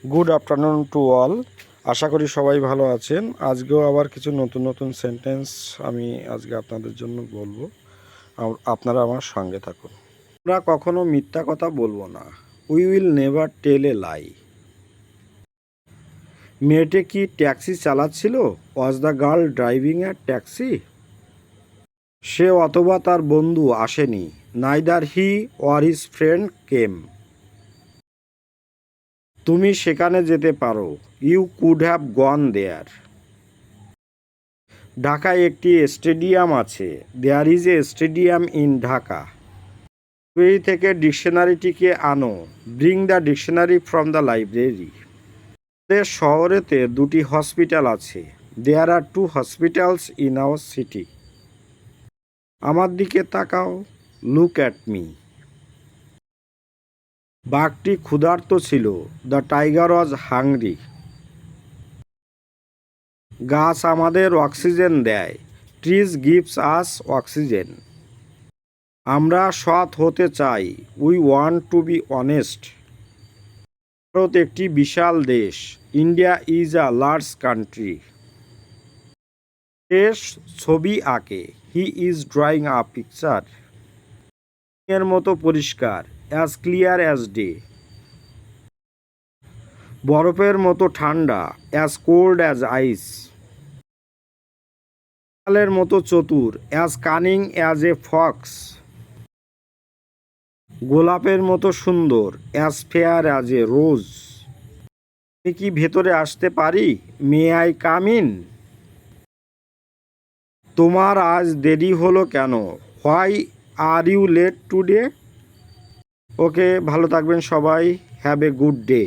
Good afternoon to all. আশা করি সবাই ভালো আছেন। আজকেও আবার কিছু নতুন নতুন সেন্টেন্স আমি আজকে আপনাদের জন্য বলবো। আপনারা আমার সঙ্গে থাকুন। আমরা কখনো মিথ্যা কথা বলবো না। We will never tell a lie. মেয়েটি কি ট্যাক্সি চালাচ্ছিল? Was the girl driving a taxi? সে অথবা তার বন্ধু আসেনি। Neither he or his friend came. তুমি সেখানে যেতে পারো। You could have gone there. ঢাকায় একটি স্টেডিয়াম আছে। There is a stadium in Dhaka. Library থেকে ডিকশনারিটিকে আনো। Bring the dictionary from the library. আমাদের শহরেতে দুটি হসপিটাল আছে। There are two hospitals in our city. আমার দিকে তাকাও। Look at me. বাঘটি ক্ষুধার্ত ছিল। The tiger was hungry. গাছ আমাদের অক্সিজেন দেয়। Trees gives us oxygen. আমরা সৎ হতে চাই। We want to be honest. Bharat একটি বিশাল দেশ। India is a large country. সে ছবি আঁকে। He is drawing a picture. এর মতো পরিষ্কার। As clear as day. বরফের মতো ঠান্ডা। As cold as ice. বিড়ালের মতো চতুর। As cunning as a fox. গোলাপের মতো সুন্দর। As fair as a rose. আমি কি ভেতরে আসতে পারি? May I come in? তোমার আজ দেরি হলো কেন? Why are you late today? Okay, ভালো থাকবেন সবাই। Have a good day.